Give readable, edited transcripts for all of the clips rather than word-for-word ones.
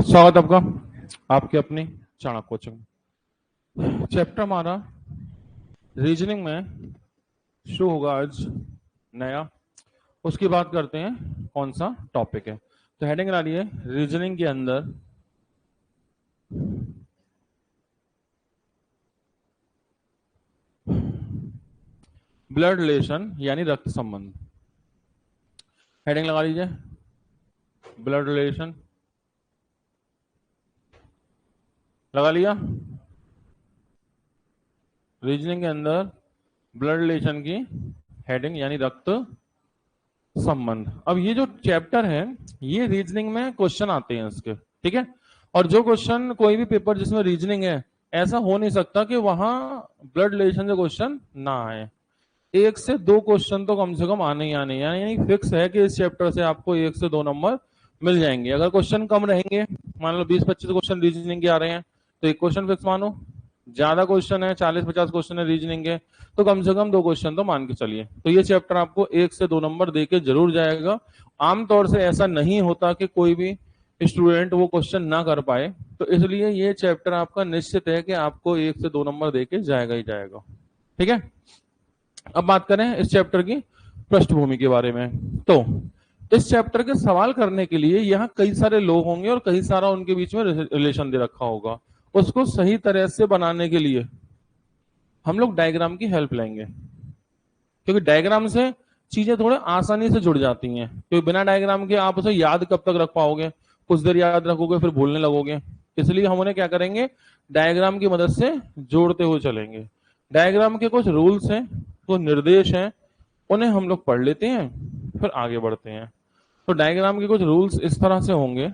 स्वागत आपका आपके अपनी चाणक्य कोचिंग। चैप्टर हमारा रीजनिंग में शुरू होगा आज नया। उसकी बात करते हैं कौन सा टॉपिक है। तो हेडिंग ला रही है रीजनिंग के अंदर ब्लड रिलेशन यानी रक्त संबंध। हेडिंग लगा लीजिए ब्लड रिलेशन, लगा लिया। रीजनिंग के अंदर ब्लड रिलेशन की हेडिंग यानी रक्त संबंध। अब ये जो चैप्टर है ये रीजनिंग में क्वेश्चन आते हैं इसके, ठीक है। और जो क्वेश्चन कोई भी पेपर जिसमें रीजनिंग है ऐसा हो नहीं सकता कि वहां ब्लड रिलेशन से क्वेश्चन ना आए। एक से दो क्वेश्चन तो कम से कम आने ही आने, यानी फिक्स है कि इस चैप्टर से आपको 1 से 2 नंबर मिल जाएंगे। अगर क्वेश्चन कम रहेंगे, मान लो 20-25 क्वेश्चन रीजनिंग के आ रहे हैं तो एक क्वेश्चन फिक्स मानो। ज्यादा क्वेश्चन है 40-50 क्वेश्चन है रीजनिंग के तो कम से कम 2 क्वेश्चन तो मान के चलिए। तो ये चैप्टर आपको 1 से 2 नंबर देके जरूर जाएगा। आमतौर से ऐसा नहीं होता कि कोई भी स्टूडेंट वो क्वेश्चन ना कर पाए, तो इसलिए ये चैप्टर आपका निश्चित है कि आपको 1 से 2 नंबर देके जाएगा ही जाएगा, ठीक है। अब बात करें इस चैप्टर की पृष्ठभूमि के बारे में। तो इस चैप्टर के सवाल करने के लिए यहाँ कई सारे लोग होंगे और कई सारा उनके बीच में रिलेशन दे रखा होगा। उसको सही तरह से बनाने के लिए हम लोग डायग्राम की हेल्प लेंगे, क्योंकि डायग्राम से चीजें थोड़े आसानी से जुड़ जाती हैं। क्योंकि बिना डायग्राम के आप उसे याद कब तक रख पाओगे, कुछ देर याद रखोगे फिर भूलने लगोगे। इसलिए हम उन्हें क्या करेंगे, डायग्राम की मदद से जोड़ते हुए चलेंगे। डायग्राम के कुछ रूल्स हैं, कुछ निर्देश हैं, उन्हें हम लोग पढ़ लेते हैं फिर आगे बढ़ते हैं। तो डायग्राम के कुछ रूल्स इस तरह से होंगे।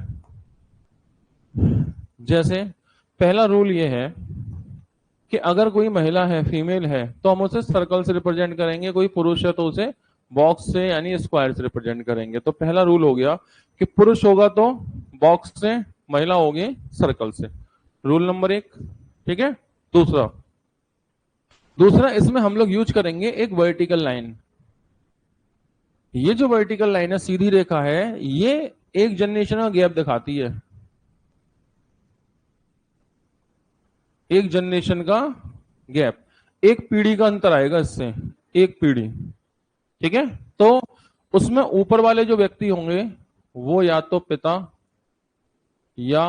जैसे पहला रूल ये है कि अगर कोई महिला है, फीमेल है, तो हम उसे सर्कल से रिप्रेजेंट करेंगे। कोई पुरुष है तो उसे बॉक्स से यानी स्क्वायर से रिप्रेजेंट करेंगे। तो पहला रूल हो गया कि पुरुष होगा तो बॉक्स से, महिला होगी सर्कल से। रूल नंबर 1, ठीक है। दूसरा इसमें हम लोग यूज करेंगे एक वर्टिकल लाइन। ये जो वर्टिकल लाइन है, सीधी रेखा है, ये एक जनरेशन का गैप दिखाती है। एक जनरेशन का गैप, एक पीढ़ी का अंतर आएगा इससे, एक पीढ़ी, ठीक है। तो उसमें ऊपर वाले जो व्यक्ति होंगे वो या तो पिता या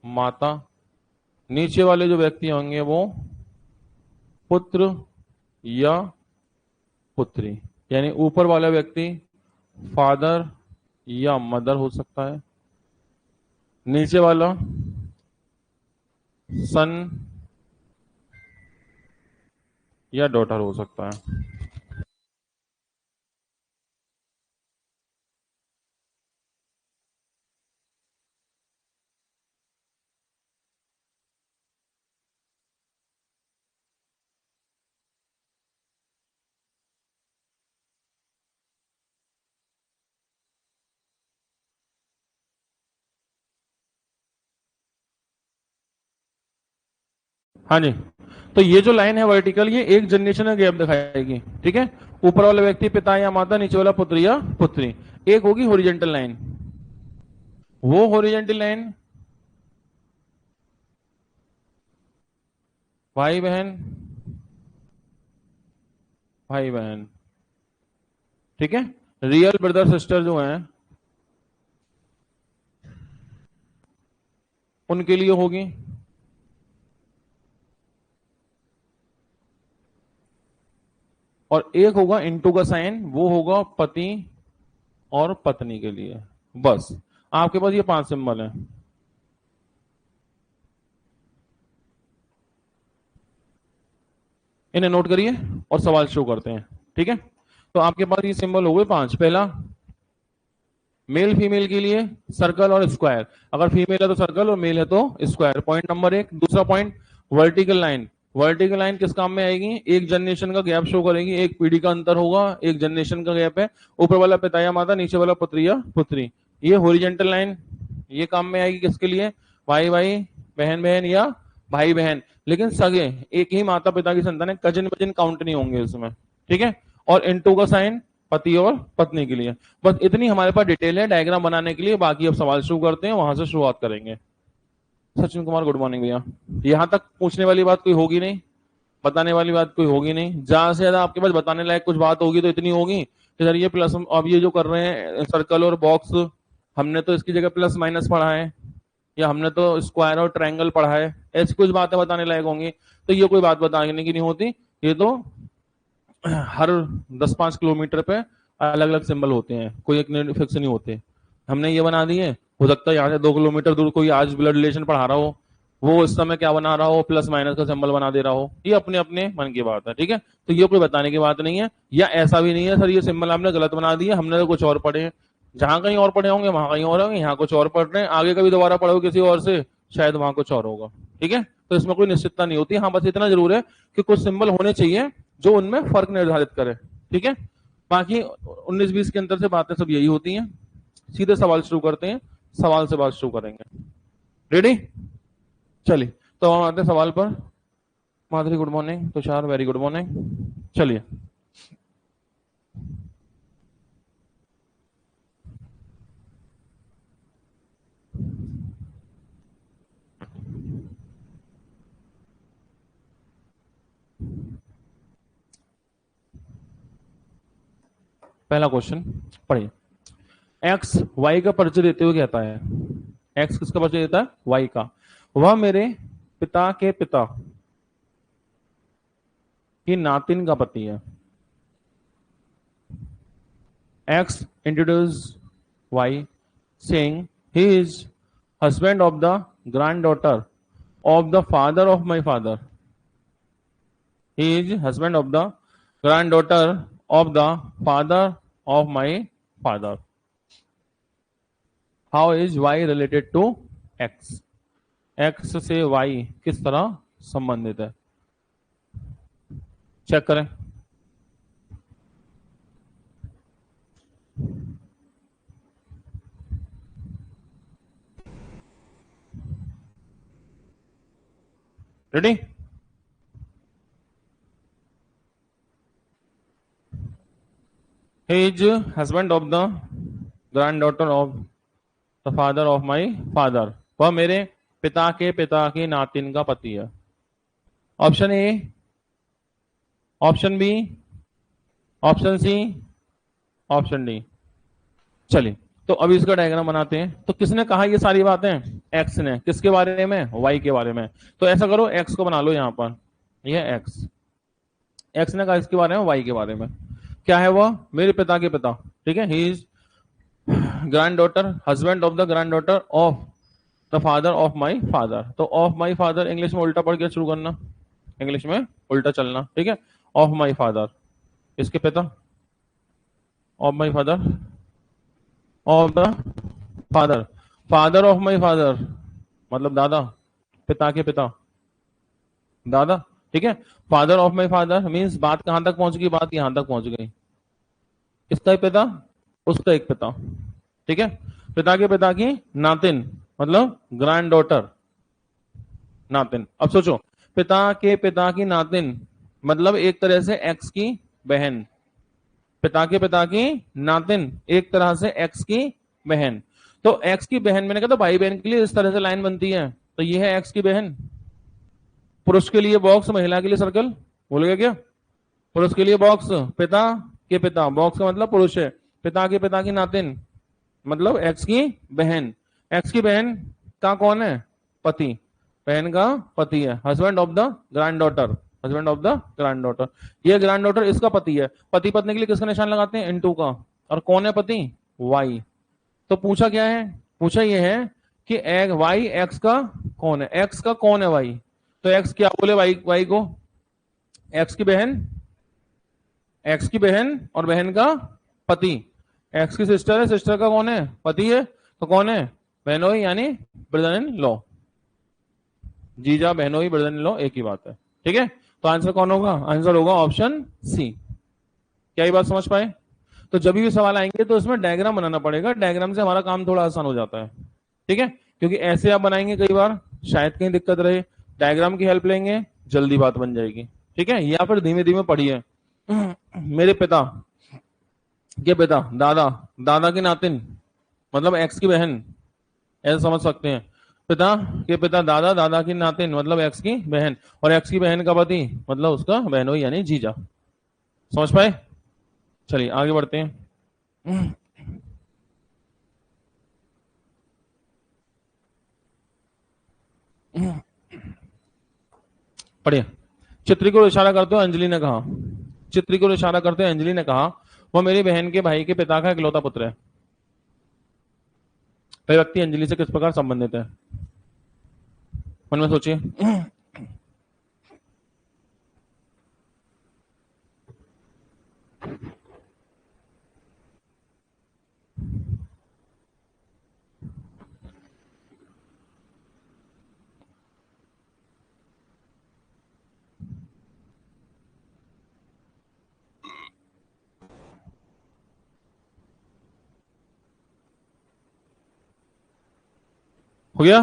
माता, नीचे वाले जो व्यक्ति होंगे वो पुत्र या पुत्री। यानी ऊपर वाला व्यक्ति फादर या मदर हो सकता है, नीचे वाला सन या डॉटर हो सकता है। हाँ जी, तो ये जो लाइन है वर्टिकल, ये एक जनरेशन का गैप दिखाएगी, ठीक है। ऊपर वाला व्यक्ति पिता या माता, नीचे वाला पुत्र या पुत्री। एक होगी हॉरिजॉन्टल लाइन, वो हॉरिजॉन्टल लाइन भाई बहन, भाई बहन, ठीक है। रियल ब्रदर सिस्टर जो हैं उनके लिए होगी। और एक होगा इनटू का साइन, वो होगा पति और पत्नी के लिए। बस आपके पास ये 5 सिंबल हैं। इन्हें नोट करिए और सवाल शुरू करते हैं, ठीक है। तो आपके पास ये सिंबल हो गए 5। पहला मेल फीमेल के लिए सर्कल और स्क्वायर, अगर फीमेल है तो सर्कल और मेल है तो स्क्वायर, पॉइंट नंबर 1। दूसरा point vertical line, vertical line किस काम में आएगी, एक जनरेशन का गैप शो करेगी, एक पीढ़ी का अंतर होगा, एक जनरेशन का गैप है। ऊपर वाला पिता या माता, नीचे वाला पुत्र या पुत्री। ये हॉरिजॉन्टल लाइन ये काम में आएगी किसके लिए, भाई भाई, बहन बहन या भाई बहन, लेकिन सगे एक ही माता पिता की संतान है, कजिन वजिन काउंट नहीं होंगे इसमें, ठीक है। और इनटू का साइन पति और पत्नी के लिए। बस इतनी हमारे पास डिटेल है डायग्राम बनाने के लिए, बाकी अब सवाल शुरू करते हैं, वहां से शुरुआत करेंगे। सचिन कुमार गुड मॉर्निंग भैया। यहां तक पूछने वाली बात कोई होगी नहीं, बताने वाली बात कोई होगी नहीं, ज्यादा से ज्यादा आपके पास बताने लायक कुछ बात होगी तो इतनी होगी कि सर ये प्लस, अब ये जो कर रहे हैं सर्कल और बॉक्स, हमने तो इसकी जगह प्लस माइनस पढ़ा है, या हमने तो स्क्वायर और ट्रायंगल पढ़ा है, ऐसी कुछ बातें बताने लायक होंगी। तो ये कोई बात बताने की नहीं होती, ये तो हर 10-5 किलोमीटर पे अलग अलग सिंबल होते हैं, कोई एक फिक्स नहीं होते। हमने ये बना दिए, हो सकता है यहाँ से 2 किलोमीटर दूर कोई आज ब्लड रिलेशन पढ़ा रहा हो, वो इस समय क्या बना रहा हो, प्लस माइनस का सिंबल बना दे रहा हो, ये अपने अपने मन की बात है। ठीक है, तो ये कोई बताने की बात नहीं है, या ऐसा भी नहीं है सर ये सिंबल आपने गलत बना दिया, हमने तो कुछ और पढ़े हैं। जहां कहीं और पढ़े होंगे वहां कहीं और होंगे, यहाँ कुछ और पढ़ रहे हैं, आगे कभी दोबारा पढ़ो किसी और से, शायद वहां कुछ और होगा। ठीक है, तो इसमें कोई निश्चितता नहीं होती। हाँ, बस इतना जरूर है कि कुछ सिंबल होने चाहिए जो उनमें फर्क निर्धारित करे। ठीक है, बाकी 19-20 के अंतर से बातें सब यही होती हैं। सीधे सवाल शुरू करते हैं, सवाल से बात शुरू करेंगे। रेडी? चलिए, तो हम आते हैं सवाल पर। Madhuri good morning, Tushar very good morning. चलिए, पहला क्वेश्चन पढ़िए। एक्स वाई का परिचय देते हुए कहता है, एक्स किसका परिचय देता है? वाई का। वह मेरे पिता के पिता की नातिन का पति है। X introduce Y saying he is husband of the granddaughter of the father of my father. He is husband of the granddaughter of the father of my father. How is y related to x? x से y किस तरह संबंधित है? Check करें। Ready? He is husband of the granddaughter of the father of my father. वह मेरे पिता के पिता की नातिन का पति है। Option A, option B, option C, option D. चलिए, तो अभी इसका डायग्राम बनाते हैं। तो किसने कहा ये सारी बातें? एक्स ने। किसके बारे में? वाई के बारे में। तो ऐसा करो, एक्स को बना लो यहां पर, ये एक्स। एक्स ने कहा इसके बारे में, वाई के बारे में। क्या है वह? मेरे पिता के पिता। ठीक है, he is grand daughter, husband of the grand daughter of the father of my father. तो ऑफ माई फादर इंग्लिश में उल्टा पढ़ के शुरू करना, इंग्लिश में उल्टा चलना। ठीक है, ऑफ माई फादर, इसके पिता, of my father, of the father, father of my father मतलब दादा, पिता के पिता, दादा। ठीक है, father of my father means बात कहां तक पहुंच गई? बात यहां तक पहुंच गई। किसका एक पिता? उसका एक पिता। ठीक है, पिता के पिता की नातिन मतलब ग्रैंड डॉटर, नातिन। अब सोचो, पिता के पिता की नातिन मतलब एक तरह से एक्स की बहन। पिता के पिता की नातिन एक तरह से एक्स की बहन। तो एक्स की बहन, मैंने कहा था भाई बहन के लिए इस तरह से लाइन बनती है। तो ये है एक्स की बहन। पुरुष के लिए बॉक्स, महिला के लिए सर्कल। भूल गया क्या? पुरुष के लिए बॉक्स, पिता के पिता, बॉक्स का मतलब पुरुष है। पिता के पिता की नातिन मतलब एक्स की बहन। एक्स की बहन का कौन है? पति। बहन का पति है, husband of the grand daughter, husband of the grand daughter. ये ग्रैंड डॉटर इसका पति है। पति पत्नी के लिए किसका निशान लगाते हैं? इनटू का। और कौन है पति? वाई। तो पूछा क्या है? पूछा ये है कि वाई एक्स का कौन है? एक्स का कौन है? वाई। तो एक्स क्या बोले वाई को? एक्स की बहन, एक्स की बहन और बहन का पति। एक्स की सिस्टर है, सिस्टर का कौन है? पति है। तो कौन है? बहनोई यानी ब्रदर इन लॉ। जीजा बहनोई ब्रदर इन लॉ एक ही बात है। ठीक है, तो आंसर कौन होगा? आंसर होगा ऑप्शन सी। क्या ये बात समझ पाए? तो जब भी सवाल आएंगे तो इसमें डायग्राम बनाना पड़ेगा, डायग्राम से हमारा काम थोड़ा आसान हो जाता है। ठीक है, क्योंकि ऐसे आप बनाएंगे कई बार शायद कहीं दिक्कत रहे, डायग्राम की हेल्प लेंगे, जल्दी बात बन जाएगी। ठीक है, या फिर धीमे धीमे पढ़िए। मेरे पिता, के पिता, दादा, दादा की नातिन मतलब एक्स की बहन, ऐसा समझ सकते हैं। पिता के पिता दादा, दादा की नातिन मतलब एक्स की बहन, और एक्स की बहन का पति मतलब उसका बहनोई यानी जीजा। समझ पाए? चलिए आगे बढ़ते हैं। पढ़िए। चित्री को इशारा करते हुए अंजलि ने कहा, चित्री को इशारा करते हुए अंजलि ने कहा, वह मेरी बहन के भाई के पिता का इकलौता पुत्र है। वह व्यक्ति अंजलि से किस प्रकार संबंधित है? मन में सोचिए। हो गया?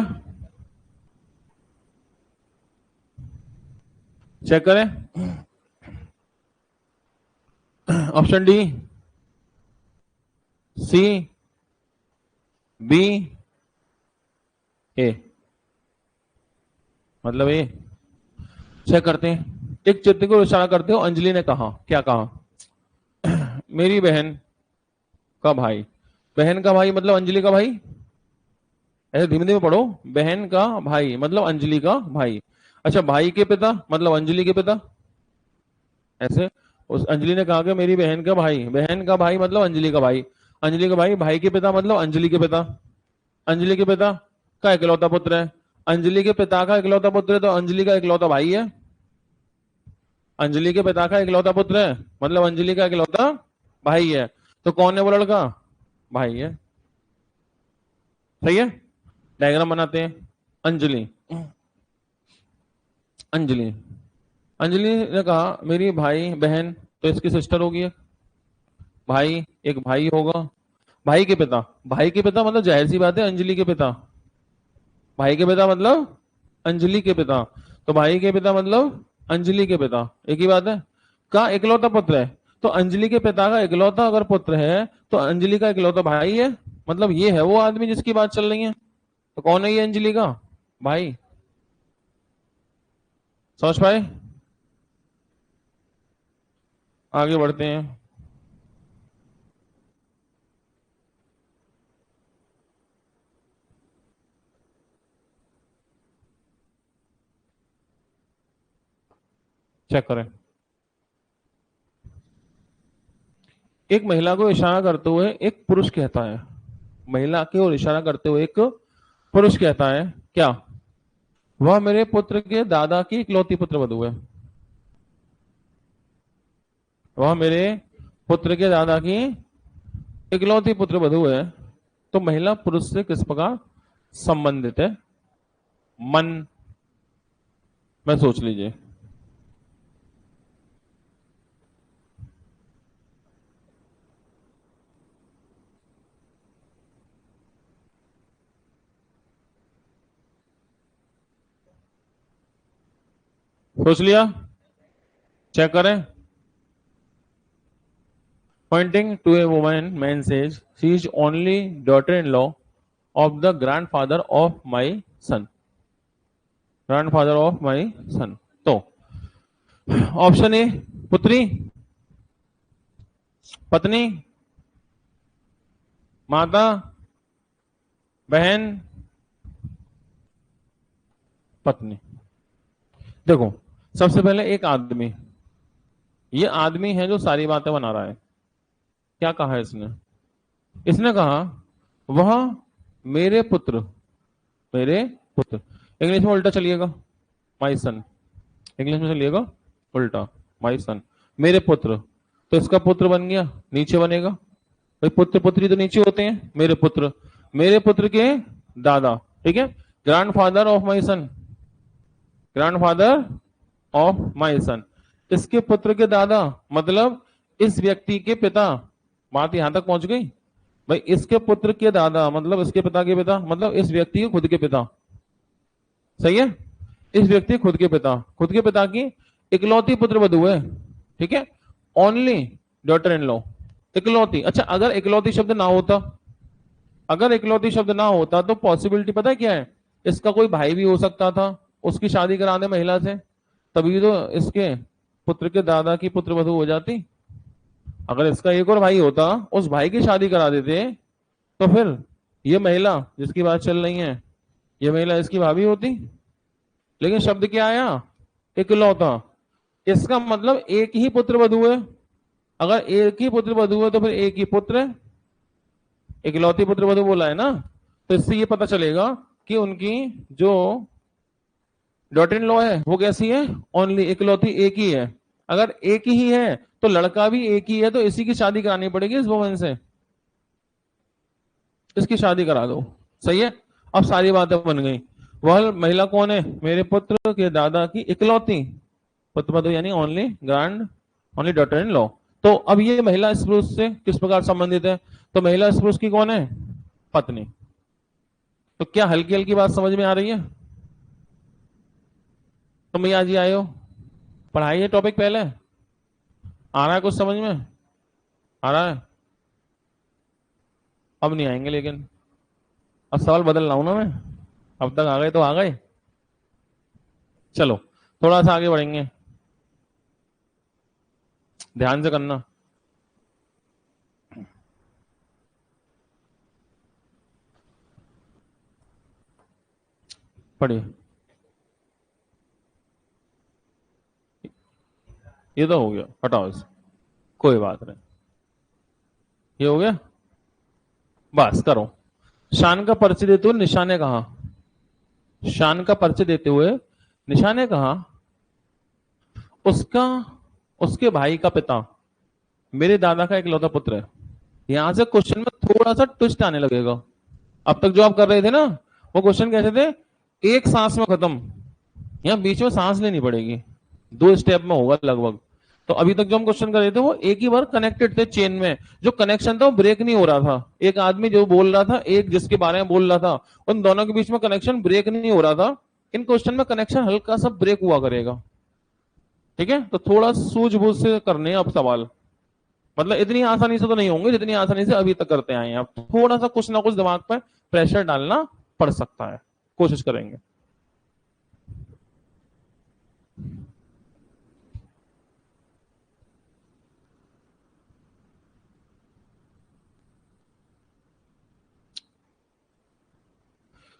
चेक करें। ऑप्शन डी, सी, बी, ए। मतलब ए। चेक करते हैं। एक चित्र को इशारा करते हो अंजलि ने कहा, क्या कहा? मेरी बहन का भाई, बहन का भाई मतलब अंजलि का भाई, ऐसे धीमे धीमे पढ़ो। बहन का भाई मतलब अंजलि का भाई। अच्छा, भाई के पिता मतलब अंजलि के पिता, ऐसे। उस अंजलि ने कहा कि मेरी बहन का भाई, बहन का भाई मतलब अंजलि का भाई, अंजलि का भाई, भाई के पिता मतलब अंजलि के पिता, अंजलि के पिता का इकलौता पुत्र है। अंजलि के पिता का इकलौता पुत्र है तो अंजलि का इकलौता भाई है। अंजलि के पिता का इकलौता पुत्र है मतलब अंजलि का इकलौता भाई है। तो कौन है वो लड़का? भाई है। सही है। डायग्राम बनाते हैं। अंजलि, अंजलि, अंजलि ने कहा मेरी भाई बहन, तो इसकी सिस्टर होगी एक। भाई, एक भाई होगा। भाई के पिता, भाई के पिता मतलब जाहिर सी बात है अंजलि के पिता। भाई के पिता मतलब अंजलि के पिता, तो भाई के पिता मतलब अंजलि के पिता, एक ही बात है। का इकलौता पुत्र है, तो अंजलि के पिता का इकलौता अगर पुत्र है तो अंजलि का इकलौता भाई है। मतलब ये है वो आदमी जिसकी बात चल रही है। तो कौन है ये अंजलि का भाई? समझ पाए? आगे बढ़ते हैं। चेक करें। एक महिला को इशारा करते हुए एक पुरुष कहता है, महिला की ओर इशारा करते हुए एक पुरुष कहता है क्या? वह मेरे पुत्र के दादा की इकलौती पुत्र वधू है। वह मेरे पुत्र के दादा की इकलौती पुत्र वधू है। तो महिला पुरुष से किस प्रकार संबंधित है? मन में सोच लीजिए। सोच लिया? चेक करें। Pointing to a woman, man says, she is only daughter-in-law of the grandfather of my son. Grandfather of my son. तो ऑप्शन ए पुत्री, पत्नी, माता, बहन, पत्नी। देखो, सबसे पहले एक आदमी, ये आदमी है जो सारी बातें बना रहा है। क्या कहा है इसने? इसने कहा वह मेरे पुत्र, मेरे पुत्र, इंग्लिश में उल्टा चलिएगा, माई सन। इंग्लिश में चलिएगा उल्टा, माई सन, मेरे पुत्र। तो इसका पुत्र बन गया, नीचे बनेगा भाई, पुत्र पुत्री तो नीचे होते हैं, मेरे पुत्र, मेरे पुत्र के दादा, ठीक है। Grandfather of my son, grandfather of my son, इसके पुत्र के दादा मतलब इस व्यक्ति के पिता। बात यहां तक पहुंच गई भाई, इसके पुत्र के दादा मतलब इसके पिता के पिता मतलब इस व्यक्ति के खुद के पिता। सही है। इस व्यक्ति खुद के पिता, खुद के पिता की इकलौती पुत्र वधू है, ठीक है। ओनली डॉटर इन लॉ, इकलौती। अच्छा, अगर इकलौती शब्द ना होता, अगर इकलौती शब्द ना होता तो पॉसिबिलिटी पता है क्या है, इसका कोई भाई भी हो सकता था, उसकी शादी करा दे महिला से, तभी तो इसके पुत्र के दादा की पुत्र वधू हो जाती। अगर इसका एक और भाई होता, उस भाई की शादी करा देते, तो फिर ये महिला जिसकी बात चल रही है, ये महिला इसकी भाभी होती। लेकिन शब्द क्या आया, इकलौता। इसका मतलब एक ही पुत्र वधू है। अगर एक ही पुत्र वधू है तो फिर एक ही पुत्र है, इकलौती पुत्र वधू बोला है ना। तो इससे ये पता चलेगा कि उनकी जो डॉटर इन लॉ है वो कैसी है, ओनली इकलौती एक ही है। अगर एक ही है तो लड़का भी एक ही है, तो इसी की शादी करानी पड़ेगी इस वुमन से, इसकी शादी करा दो। सही है। अब सारी बातें बन गई। वह महिला कौन है, मेरे पुत्र के दादा की इकलौती पुत्र वधू, यानी only grand, only daughter in law. तो अब ये महिला इस पुरुष से किस प्रकार संबंधित है, तो महिला इस पुरुष की कौन है, पत्नी। तो क्या हल्की हल्की बात समझ में आ रही है, तुम आज ही आए हो, पढ़ाई है टॉपिक पहले, आ रहा है कुछ समझ में, आ रहा है। अब नहीं आएंगे लेकिन, अब सवाल बदल रहा हूं ना मैं, अब तक आ गए तो आ गए। चलो थोड़ा सा आगे बढ़ेंगे, ध्यान से करना। पढ़िए, ये तो हो गया, हटाओ इसे, कोई बात नहीं, ये हो गया, बस करो। शान का परिचय देते हुए निशा ने कहा, शान का परिचय देते हुए निशा ने कहा, उसका, उसके भाई का पिता मेरे दादा का इकलौता पुत्र है। यहां से क्वेश्चन में थोड़ा सा ट्विस्ट आने लगेगा। अब तक जो आप कर रहे थे ना, वो क्वेश्चन कैसे थे, एक सांस में खत्म, यहाँ बीच में सांस लेनी पड़ेगी, दो स्टेप में होगा लगभग। तो अभी तक जो हम क्वेश्चन कर रहे थे वो एक ही बार कनेक्टेड थे चेन में, जो कनेक्शन था वो ब्रेक नहीं हो रहा था। एक आदमी जो बोल रहा था, एक जिसके बारे में बोल रहा था, उन दोनों के बीच में कनेक्शन ब्रेक नहीं हो रहा था। इन क्वेश्चन में कनेक्शन हल्का सा ब्रेक हुआ करेगा। ठीक है, तो थोड़ा सूझबूझ से करने हैं अब सवाल, मतलब इतनी आसानी से तो नहीं होंगे जितनी आसानी से अभी तक करते आए हैं। अब थोड़ा सा कुछ ना कुछ दिमाग पर प्रेशर डालना पड़ सकता है, कोशिश करेंगे।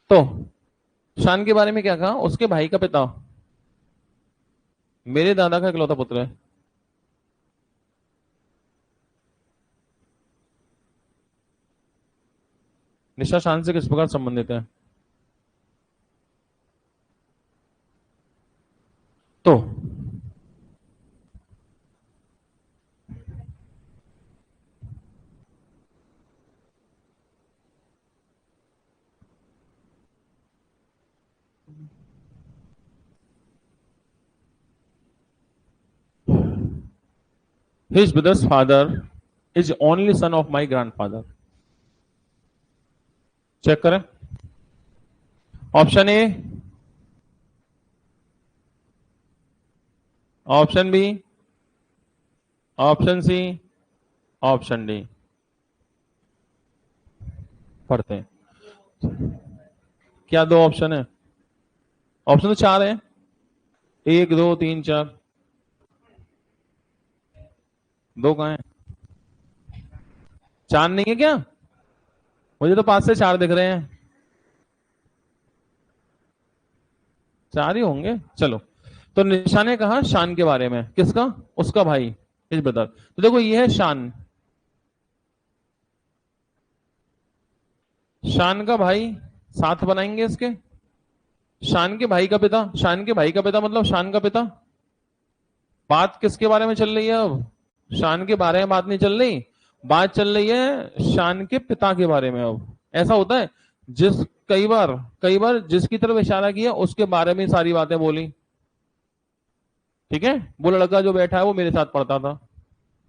तो शान के बारे में क्या कहा, उसके भाई का पिता मेरे दादा का इकलौता पुत्र है। निशा शान से किस प्रकार संबंधित है, तो his brother's father is only son of my grandfather। Check करें, option A, option B, option C, option D. पढ़ते हैं, क्या दो ऑप्शन है, ऑप्शन तो चार है, एक दो तीन चार, दो कहां है, चार नहीं है क्या, मुझे तो पांच से चार दिख रहे हैं, चार ही होंगे। चलो, तो निशा ने कहा शान के बारे में, किसका, उसका भाई, इस ब्रदर। तो देखो ये है शान, शान का भाई, साथ बनाएंगे इसके, शान के भाई का पिता, शान के भाई का पिता मतलब शान का पिता। बात किसके बारे में चल रही है अब, शान के बारे में बात नहीं चल रही, बात चल रही है शान के पिता के बारे में। अब ऐसा होता है, जिस कई बार जिसकी तरफ इशारा किया उसके बारे में सारी बातें बोली। ठीक है, वो लड़का जो बैठा है वो मेरे साथ पढ़ता था,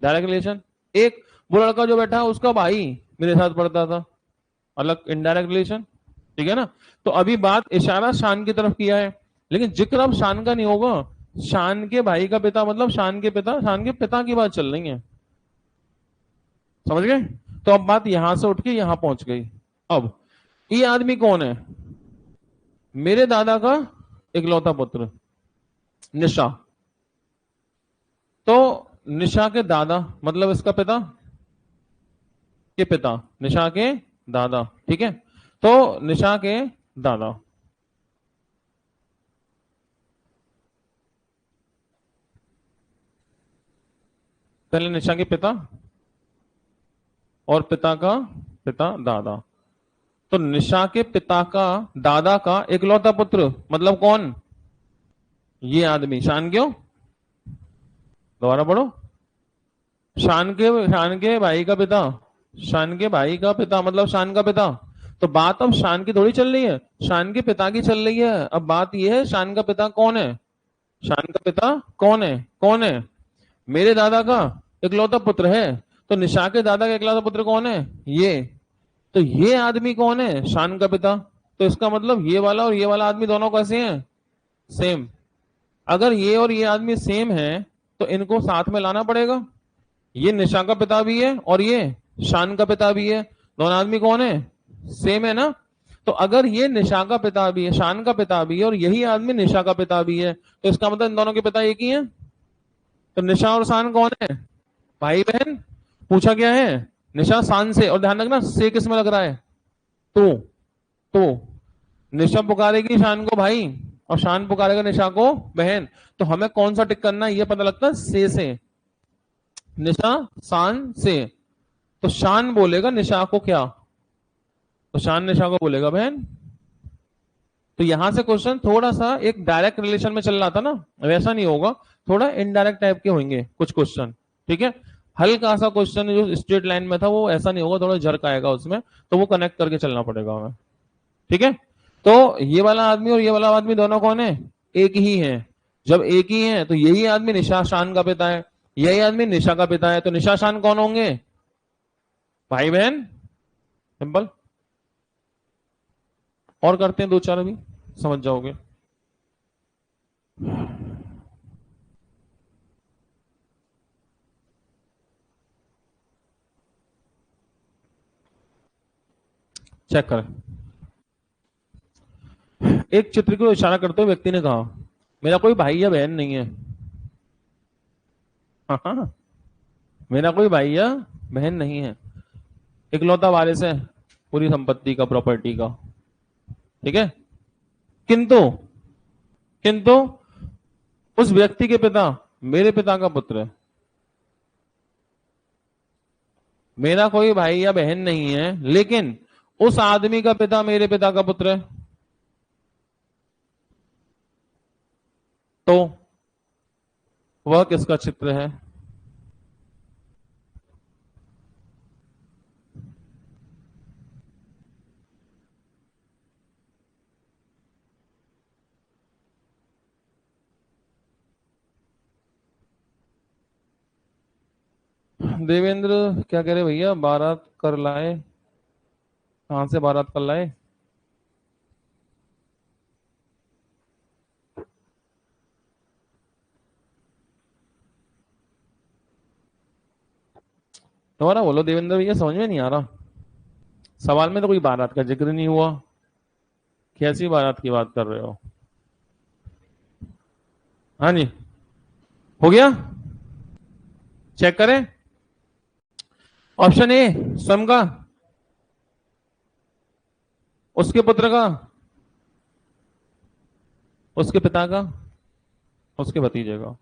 डायरेक्ट रिलेशन। एक, वो लड़का जो बैठा है उसका भाई मेरे साथ पढ़ता था, अलग इनडायरेक्ट रिलेशन। ठीक है ना। तो अभी बात इशारा शान की तरफ किया है, लेकिन जिक्र अब शान का नहीं होगा, शान के भाई का पिता मतलब शान के पिता, शान के पिता की बात चल रही है। समझ गए? तो अब बात यहां से उठ के यहां पहुंच गई। अब ये आदमी कौन है? मेरे दादा का इकलौता पुत्र निशा। तो निशा के दादा मतलब इसका पिता के पिता, निशा के दादा, ठीक है। तो निशा के दादा, पहले निशा के पिता और पिता का पिता दादा। तो निशा के पिता का दादा का इकलौता पुत्र मतलब कौन? ये आदमी। शान क्यों? दोबारा पढ़ो। शान के भाई का पिता, शान के भाई का पिता मतलब शान का पिता। तो बात अब शान की थोड़ी चल रही है, शान के पिता की चल रही है। अब बात यह है शान का पिता कौन है? शान का पिता कौन है? कौन है? मेरे दादा का इकलौता पुत्र है। तो निशा के दादा का इकलौता पुत्र कौन है? ये। तो ये आदमी कौन है? शान का पिता। तो इसका मतलब ये वाला और ये वाला आदमी दोनों कैसे हैं? सेम। अगर ये और ये आदमी सेम है तो इनको साथ में लाना पड़ेगा। ये निशा का पिता भी है और ये शान का पिता भी है। दोनों आदमी कौन है? सेम है ना। तो अगर ये निशा का पिता भी है, शान का पिता भी है और यही आदमी निशा का पिता भी है, तो इसका मतलब इन दोनों के पिता एक ही है। तो निशा और शान कौन है? भाई बहन। पूछा क्या है? निशा शान से, और ध्यान रखना से किस में लग रहा है? तो निशा पुकारेगी शान को भाई और शान पुकारेगा निशा को बहन। तो हमें कौन सा टिक करना है ये पता लगता है से। निशा शान से। तो शान बोलेगा निशा को क्या? तो शान निशा को बोलेगा बहन। तो यहां से क्वेश्चन थोड़ा सा एक डायरेक्ट रिलेशन में चल रहा था ना, वैसा नहीं होगा, थोड़ा इनडायरेक्ट टाइप के होंगे कुछ क्वेश्चन, ठीक है। हल्का सा क्वेश्चन जो स्ट्रेट लाइन में था वो ऐसा नहीं होगा, थोड़ा झर्क आएगा उसमें, तो वो कनेक्ट करके चलना पड़ेगा हमें, ठीक है। तो ये वाला आदमी और ये वाला आदमी दोनों कौन है? एक ही है। जब एक ही है तो यही आदमी निशा शान का पिता है, यही आदमी निशा का पिता है। तो निशा शान कौन होंगे? भाई बहन। सिंपल। और करते हैं दो चार, अभी समझ जाओगे। चेक करें। एक चित्र को इशारा करते हुए व्यक्ति ने कहा, मेरा कोई भाई या बहन नहीं है। हाँ हाँ, मेरा कोई भाई या बहन नहीं है, इकलौता वारिस है पूरी संपत्ति का, प्रॉपर्टी का, ठीक है। किंतु किंतु उस व्यक्ति के पिता मेरे पिता का पुत्र है। मेरा कोई भाई या बहन नहीं है, लेकिन उस आदमी का पिता मेरे पिता का पुत्र है। तो वह किसका चित्र है? देवेंद्र क्या कह रहे भैया, बारात कर लाए? कहां से बारात कर लाए? दोबारा बोलो देवेंद्र भैया, समझ में नहीं आ रहा। सवाल में तो कोई बारात का जिक्र नहीं हुआ, कैसी बारात की बात कर रहे हो? हाँ जी, हो गया। चेक करें। ऑप्शन ए स्वयं का, उसके पुत्र का, उसके पिता का, उसके भतीजे का।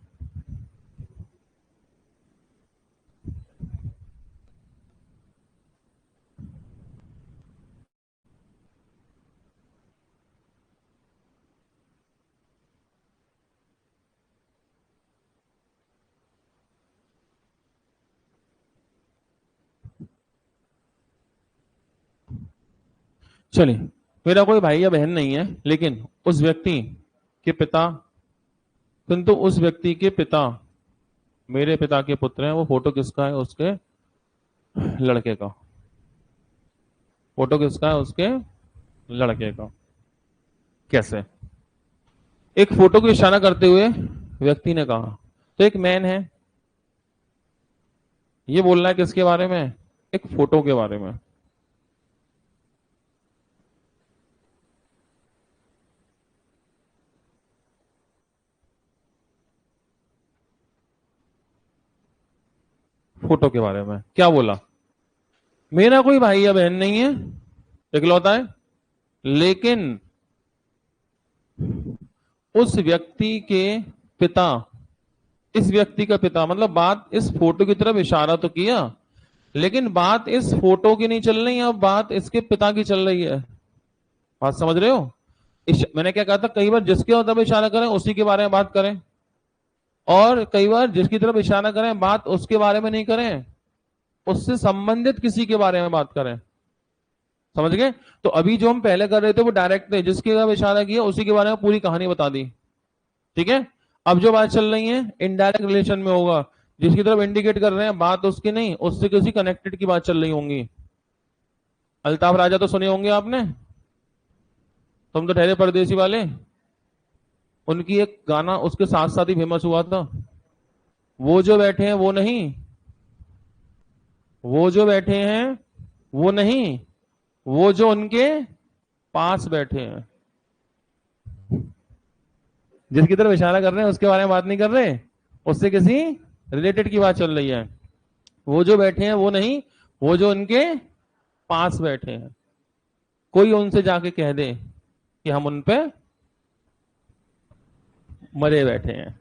चलिए, मेरा कोई भाई या बहन नहीं है, लेकिन उस व्यक्ति के पिता, किंतु उस व्यक्ति के पिता मेरे पिता के पुत्र हैं। वो फोटो किसका है? उसके लड़के का। फोटो किसका है? उसके लड़के का। कैसे? एक फोटो को इशारा करते हुए व्यक्ति ने कहा, तो एक मैन है, ये बोल रहा है किसके बारे में? एक फोटो के बारे में। फोटो के बारे में क्या बोला? मेरा कोई भाई या बहन नहीं है, इकलौता है, लेकिन उस व्यक्ति के पिता, इस व्यक्ति का पिता, मतलब बात इस फोटो की तरफ इशारा तो किया, लेकिन बात इस फोटो की नहीं चल रही है, अब बात इसके पिता की चल रही है। बात समझ रहे हो? मैंने क्या कहा था, कई बार जिसके तरफ इशारा करें उसी के बारे में बात करें, और कई बार जिसकी तरफ इशारा करें बात उसके बारे में नहीं करें, उससे संबंधित किसी के बारे में बात करें। समझ गए? तो अभी जो हम पहले कर रहे थे वो डायरेक्ट थे, जिसके तरफ इशारा किया उसी के बारे में पूरी कहानी बता दी। ठीक है? अब जो बात चल रही है इनडायरेक्ट रिलेशन में होगा, जिसकी तरफ इंडिकेट कर रहे हैं बात उसकी नहीं, उससे किसी कनेक्टेड की बात चल रही होंगी। अल्ताफ राजा तो सुने होंगे आपने, तुम तो ठहरे परदेसी वाले, उनकी एक गाना उसके साथ साथ ही फेमस हुआ था, वो जो बैठे हैं वो नहीं, वो जो बैठे हैं वो नहीं, वो जो उनके पास बैठे हैं। जिसकी तरफ इशारा कर रहे हैं उसके बारे में बात नहीं कर रहे, उससे किसी रिलेटेड की बात चल रही है। वो जो बैठे हैं वो नहीं, वो जो उनके पास बैठे हैं। कोई उनसे जाके कह दे कि हम उन पे मरे बैठे हैं,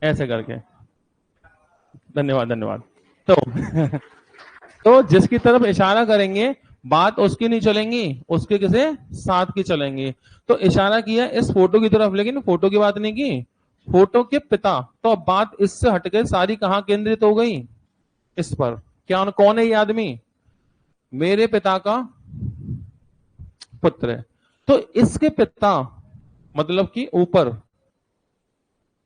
ऐसे करके। धन्यवाद धन्यवाद। तो तो जिसकी तरफ इशारा करेंगे बात उसकी नहीं चलेंगी, उसके किसी साथ की चलेंगी। तो इशारा किया इस फोटो की तरफ, लेकिन फोटो की बात नहीं की, फोटो के पिता। तो अब बात इससे हटके सारी कहां केंद्रित हो गई? इस पर। क्या कौन है ये आदमी? मेरे पिता का पुत्र है। तो इसके पिता मतलब कि ऊपर,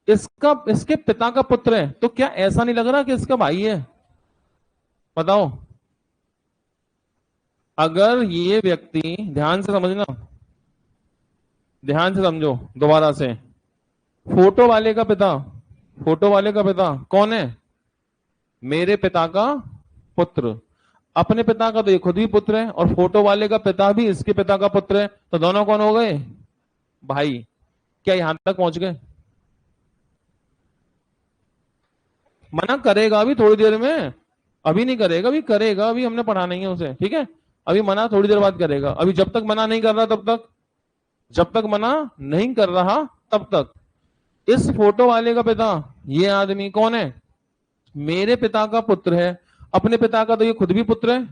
इसका इसके पिता का पुत्र है, तो क्या ऐसा नहीं लग रहा कि इसका भाई है? बताओ। अगर ये व्यक्ति, ध्यान से समझना, ध्यान से समझो दोबारा से, फोटो वाले का पिता, फोटो वाले का पिता कौन है? मेरे पिता का पुत्र। अपने पिता का तो ये खुद ही पुत्र है, और फोटो वाले का पिता भी इसके पिता का पुत्र है, तो दोनों कौन हो गए? भाई। क्या यहां तक पहुंच गए? मना करेगा अभी थोड़ी देर में, अभी नहीं करेगा, अभी करेगा, अभी हमने पढ़ाना ही है उसे, ठीक है? अभी मना थोड़ी देर बाद करेगा, अभी जब तक मना नहीं कर रहा तब तक, जब तक मना नहीं कर रहा तब तक। इस फोटो वाले का पिता ये आदमी कौन है? मेरे पिता का पुत्र है। अपने पिता का तो ये खुद भी पुत्र है,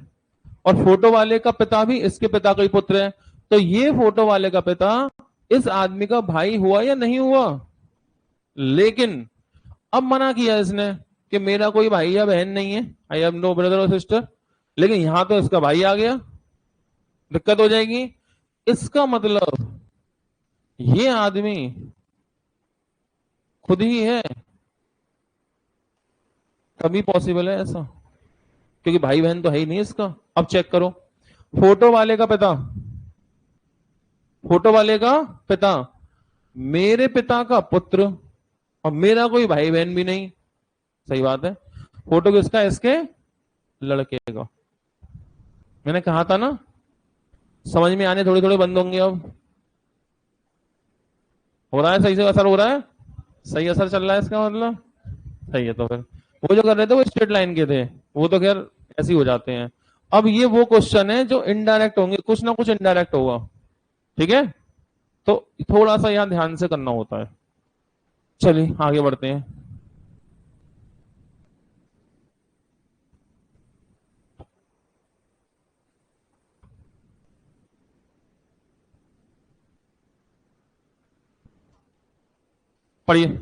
और फोटो वाले का पिता भी इसके पिता का ही पुत्र है। तो ये फोटो वाले का पिता इस आदमी का भाई हुआ या नहीं हुआ? लेकिन अब मना किया इसने कि मेरा कोई भाई या बहन नहीं है, आई हैव नो ब्रदर और सिस्टर, लेकिन यहां तो इसका भाई आ गया, दिक्कत हो जाएगी। इसका मतलब ये आदमी खुद ही है, तभी पॉसिबल है ऐसा, क्योंकि भाई बहन तो है ही नहीं इसका। अब चेक करो, फोटो वाले का पिता, फोटो वाले का पिता मेरे पिता का पुत्र, और मेरा कोई भाई बहन भी नहीं। सही बात है। फोटो किसका है? इसके लड़के का। मैंने कहा था ना, समझ में आने थोड़े थोड़े बंद होंगे अब। हो रहा है सही से असर हो रहा है? सही असर चल रहा है इसका मतलब? सही है। तो फिर वो जो कर रहे थे वो स्ट्रेट लाइन के थे, वो तो खैर ऐसे ही हो जाते हैं। अब ये वो क्वेश्चन है जो इनडायरेक्ट होंगे, कुछ ना कुछ इनडायरेक्ट होगा। ठीक है? तो थोड़ा सा यहां ध्यान से करना होता है। चलिए आगे बढ़ते हैं। पढ़िए।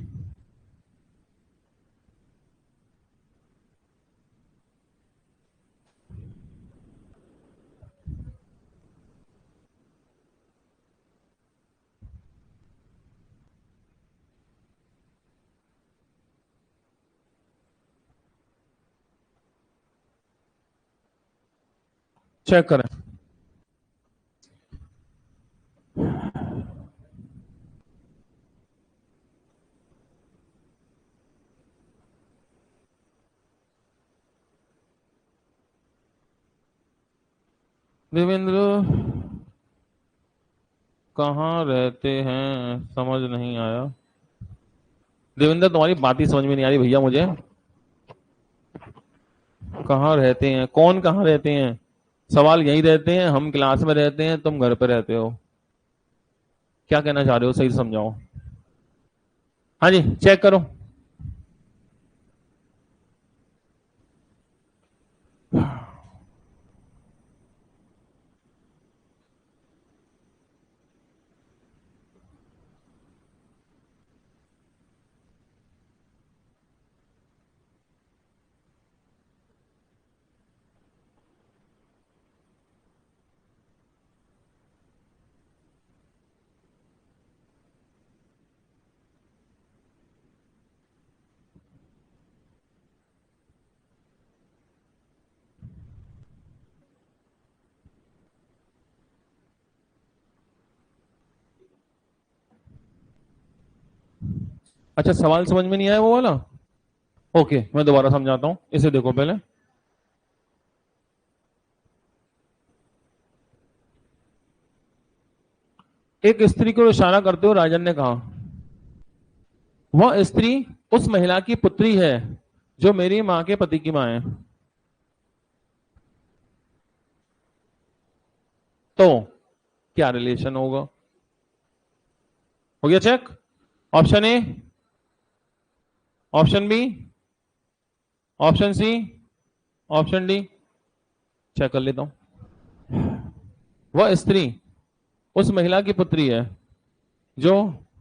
चेक करें। देवेंद्र कहाँ रहते हैं, समझ नहीं आया। देवेंद्र तुम्हारी बात ही समझ में नहीं आ रही भैया मुझे। कहाँ रहते हैं, कौन कहाँ रहते हैं? सवाल यही रहते हैं, हम क्लास में रहते हैं, तुम घर पे रहते हो। क्या कहना चाह रहे हो, सही से समझाओ। हाँ जी, चेक करो। अच्छा, सवाल समझ में नहीं आया वो वाला? ओके, मैं दोबारा समझाता हूं, इसे देखो पहले। एक स्त्री को इशारा करते हो राजन ने कहा, वह स्त्री उस महिला की पुत्री है जो मेरी मां के पति की मां है। तो क्या रिलेशन होगा? हो गया check? Option A, option B, option C, option D. Check कर लेता हूं। वह स्त्री उस महिला की पुत्री है जो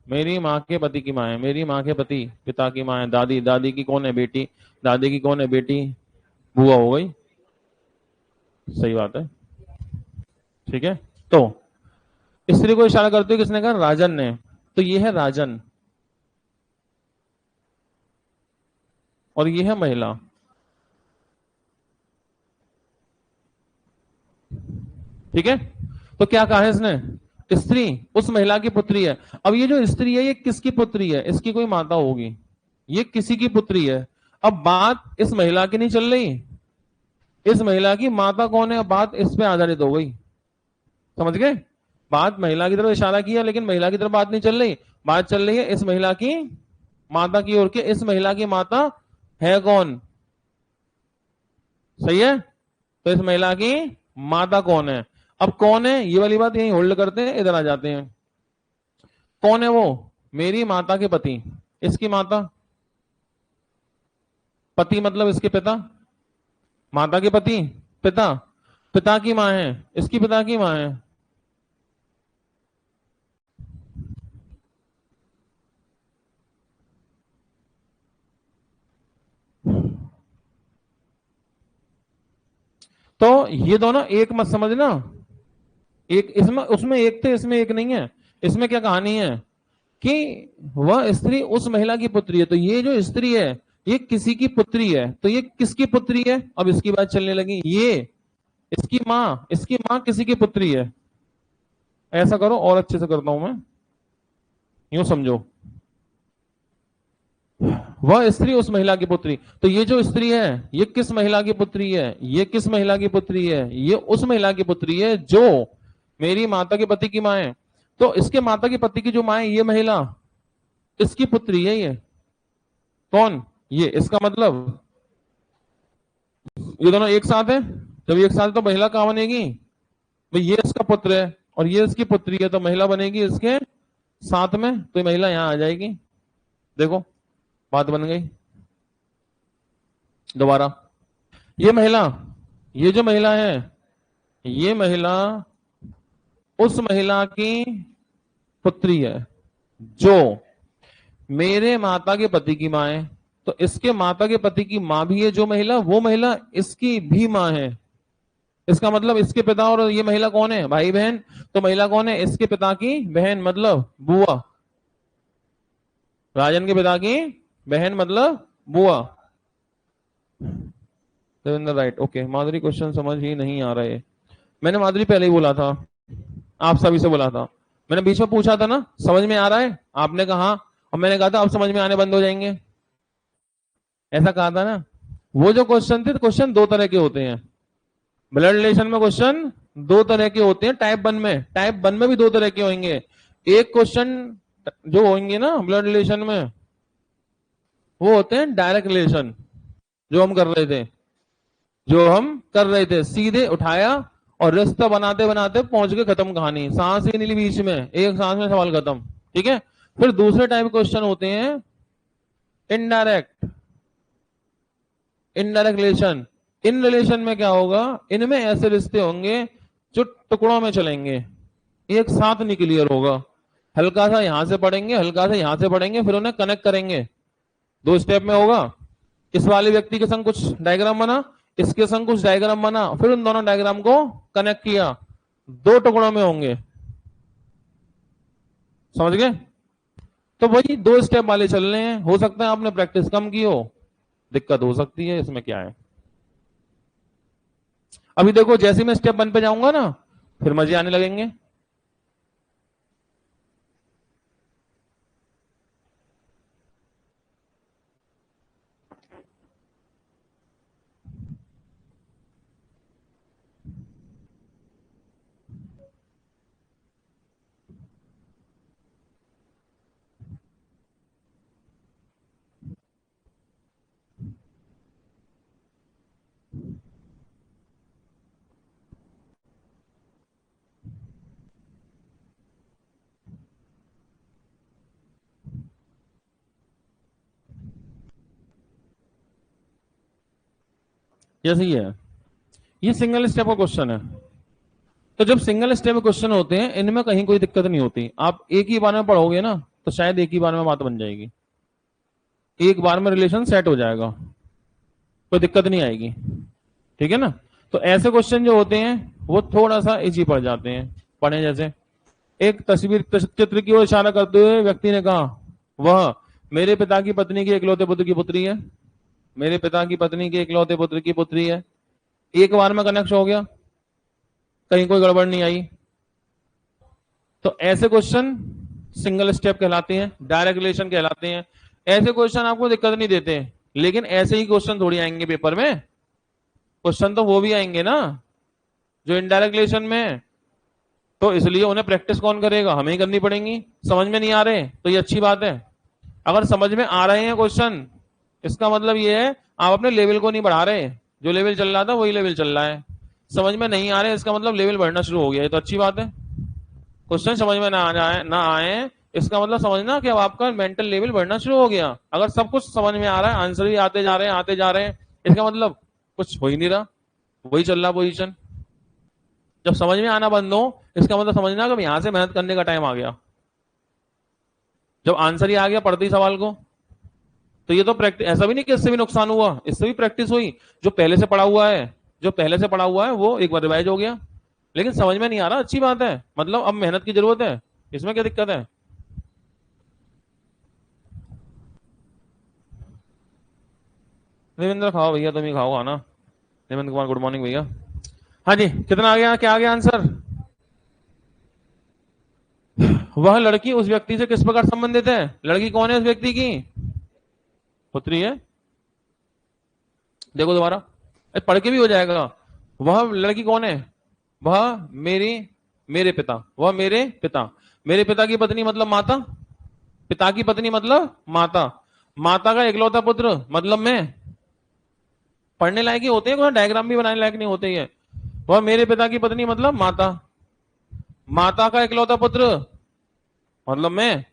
मेरी माँ के पति की माँ है। मेरी माँ के पति पिता की माँ है। दादी, दादी की कौन है? बेटी। दादी की कौन है? बेटी। बुआ हो गई। सही बात है। ठीक है। तो स्त्री को इशारा करते हुए किसने कहा? राजन ने। तो ये है राजन और ये है महिला। ठीक है। तो क्या कहा है इसने? स्त्री उस महिला की पुत्री है। अब ये जो स्त्री है ये किसकी पुत्री है? इसकी कोई माता होगी, ये किसी की पुत्री है। अब बात इस महिला की नहीं चल रही, इस महिला की माता कौन है, अब बात इस पे आधारित हो गई। समझ गए? बात महिला की तरफ इशारा किया लेकिन महिला की तरफ बात नहीं चल रही, बात चल रही है इस महिला की माता की ओर के। इस महिला की माता है कौन? सही है। तो इस महिला की माता कौन है? अब कौन है ये वाली बात यही होल्ड करते हैं, इधर आ जाते हैं। कौन है वो? मेरी माता के पति। इसकी माता, पति मतलब इसके पिता, माता के पति पिता, पिता की मां है, इसकी पिता की मां है। तो ये दोनों एक मत समझना, एक इसमें उसमें एक थे, इसमें एक नहीं है। इसमें क्या कहानी है कि वह स्त्री उस महिला की पुत्री है। तो ये जो स्त्री है ये किसी की पुत्री है। तो ये किसकी पुत्री है? अब इसकी बात चलने लगी। ये इसकी मां, इसकी मां किसी की पुत्री है। ऐसा करो और अच्छे से करता हूं मैं, यूं समझो। वह स्त्री उस महिला की पुत्री। तो ये जो स्त्री है ये किस महिला की पुत्री है? ये किस महिला की पुत्री है? ये उस महिला की पुत्री है जो मेरी माता के पति की मां है। तो इसके माता के पति की जो मां है ये महिला इसकी पुत्री है। ये कौन? ये। इसका मतलब ये दोनों एक साथ है। जब एक साथ है तो महिला कहां बनेगी भाई? ये इसका पुत्र है और ये इसकी पुत्री है, तो महिला बनेगी इसके साथ में। तो ये महिला यहां आ जाएगी। देखो बात बन गई। दोबारा, ये महिला, ये जो महिला है ये महिला उस महिला की पुत्री है जो मेरे माता के पति की मां है। तो इसके माता के पति की मां भी है जो महिला, वो महिला इसकी भी मां है। इसका मतलब इसके पिता और ये महिला कौन है? भाई बहन। तो महिला कौन है? इसके पिता की बहन मतलब बुआ। राजन के पिता की बहन मतलब बुआ। राइट। ओके माधुरी, क्वेश्चन समझ ही नहीं आ रहे। मैंने माधुरी पहले ही बोला था, आप सभी से बोला था। मैंने बीच में पूछा था ना समझ में आ रहा है, आपने कहा, और मैंने कहा था अब समझ में आने बंद हो जाएंगे, ऐसा कहा था ना। वो जो क्वेश्चन थे, क्वेश्चन दो तरह के होते हैं। ब्लड रिलेशन में क्वेश्चन दो तरह के होते हैं टाइप 1 में। टाइप 1 में भी दो तरह के होंगे। एक क्वेश्चन जो होंगे ना ब्लड रिलेशन में, वो होते हैं डायरेक्ट रिलेशन, जो हम कर रहे थे, सीधे उठाया और रिश्ता बनाते बनाते पहुंच के खत्म कहानी, सांस ही नहीं ली बीच में, एक सांस में सवाल खत्म। ठीक है। फिर दूसरे टाइप क्वेश्चन होते हैं indirect. Indirect relation, in relation में क्या होगा, इनमें ऐसे रिश्ते होंगे जो टुकड़ों में चलेंगे, एक साथ नहीं क्लियर होगा। हल्का सा यहां से पढ़ेंगे, हल्का सा यहां से पढ़ेंगे, फिर उन्हें कनेक्ट करेंगे। दो स्टेप में होगा। इस वाले व्यक्ति के संग कुछ डायग्राम बना, इसके संग कुछ डायग्राम बना, फिर उन दोनों डायग्राम को कनेक्ट किया, दो टुकड़ों में होंगे। समझ गए? तो वही दो स्टेप वाले चल रहे हैं। हो सकता है आपने प्रैक्टिस कम की हो, दिक्कत हो सकती है, इसमें क्या है। अभी देखो जैसे मैं स्टेप 1 पे जाऊंगा ना, फिर मजे आने लगेंगे। जैसे ही है, ये सिंगल स्टेप का क्वेश्चन है। तो जब सिंगल स्टेप क्वेश्चन होते हैं, इनमें कहीं कोई दिक्कत नहीं होती। आप एक ही बार में पढ़ोगे ना, तो शायद एक ही बार में बात बन जाएगी, एक बार में रिलेशन सेट हो जाएगा, कोई दिक्कत नहीं आएगी। ठीक है ना। तो ऐसे क्वेश्चन जो होते हैं वो थोड़ा सा इजी पड़ जाते हैं। पढ़े जैसे, एक तस्वीर चित्र की ओर इशारा करते हुए व्यक्ति ने कहा, वह मेरे पिता की पत्नी के इकलौते पुत्र की पुत्री है। मेरे पिता की पत्नी के इकलौते पुत्र की पुत्री है। एक बार में कनेक्ट हो गया, कहीं कोई गड़बड़ नहीं आई। तो ऐसे क्वेश्चन सिंगल स्टेप कहलाते हैं, डायरेक्ट रिलेशन कहलाते हैं। ऐसे क्वेश्चन आपको दिक्कत नहीं देते, लेकिन ऐसे ही क्वेश्चन थोड़ी आएंगे पेपर में। क्वेश्चन तो वो भी आएंगे ना जो इनडायरेक्ट रिलेशन में है। तो इसलिए उन्हें प्रैक्टिस कौन करेगा, हमें ही करनी पड़ेगी। समझ में नहीं आ रहे तो ये अच्छी बात है। अगर समझ में आ रहे हैं क्वेश्चन, इसका मतलब ये है आप अपने लेवल को नहीं बढ़ा रहे, जो लेवल चल रहा था वही लेवल चल रहा है। समझ में नहीं आ रहे, इसका मतलब लेवल बढ़ना शुरू हो गया है, तो अच्छी बात है। क्वेश्चन समझ में ना आए, इसका मतलब समझना कि अब आपका मेंटल लेवल बढ़ना शुरू हो गया। अगर सब कुछ समझ में आ रहा है, आंसर भी आते जा रहे हैं आते जा रहे हैं, इसका मतलब कुछ हो ही नहीं रहा, वही चल रहा पोजीशन। जब समझ में आना बंद हो, इसका मतलब समझना कि यहां से मेहनत करने का टाइम आ गया। जब आंसर ही आ गया पढ़ते ही सवाल को, तो ये तो प्रैक्टिस, ऐसा भी नहीं कि इससे भी नुकसान हुआ, इससे भी प्रैक्टिस हुई। जो पहले से पढ़ा हुआ है, जो पहले से पढ़ा हुआ है वो एक बार रिवाइज हो गया। लेकिन समझ में नहीं आ रहा, अच्छी बात है, मतलब अब मेहनत की जरूरत है, इसमें क्या दिक्कत है। देवेंद्र खाओ भैया, तुम ही खाओ खाना। देवेंद्र कुमार गुड मॉर्निंग भैया। हाँ जी, कितना आ गया, क्या आ गया आंसर। वह लड़की उस व्यक्ति से किस प्रकार संबंधित है। लड़की कौन है उस व्यक्ति की, पुत्री है। देखो दोबारा, पढ़ के भी हो जाएगा। वह लड़की कौन है, वह मेरी, मेरे पिता, वह मेरे पिता, मेरे पिता की पत्नी मतलब माता, पिता की पत्नी मतलब माता, माता का इकलौता पुत्र मतलब मैं। पढ़ने लायक ही होते हैं, कोई डायग्राम भी बनाने लायक नहीं होते हैं। वह मेरे पिता की पत्नी मतलब माता, माता का इकलौता पुत्र मतलब मैं,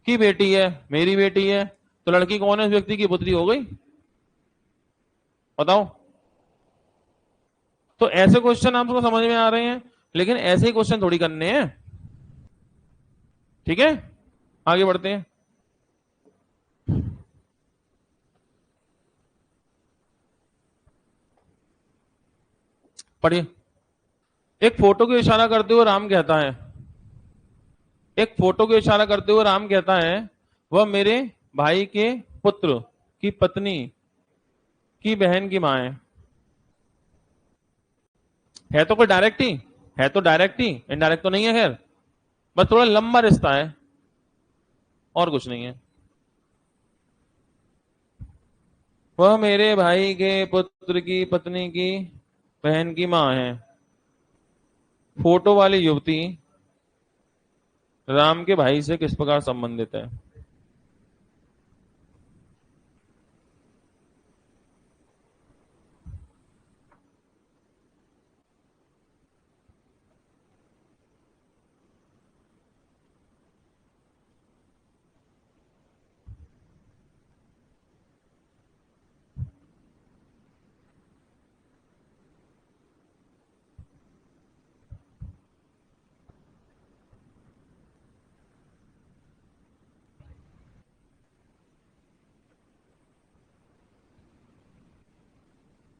की बेटी है, मेरी बेटी है। तो लड़की कौन है, उस व्यक्ति की पुत्री हो गई। बताओ। तो ऐसे क्वेश्चन आपको समझ में आ रहे हैं, लेकिन ऐसे ही क्वेश्चन थोड़ी करने हैं। ठीक है, आगे बढ़ते हैं। पढ़िए। एक फोटो को इशारा करते हुए राम कहता है, एक फोटो को इशारा करते हुए राम कहता है, वह मेरे भाई के पुत्र की पत्नी की बहन की मां है तो कोई डायरेक्ट ही, है तो डायरेक्ट ही, इनडायरेक्ट तो नहीं है। खैर, बस थोड़ा लंबा रिश्ता है, और कुछ नहीं है। वह मेरे भाई के पुत्र की पत्नी की बहन की मां है। फोटो वाली युवती राम के भाई से किस प्रकार संबंधित है?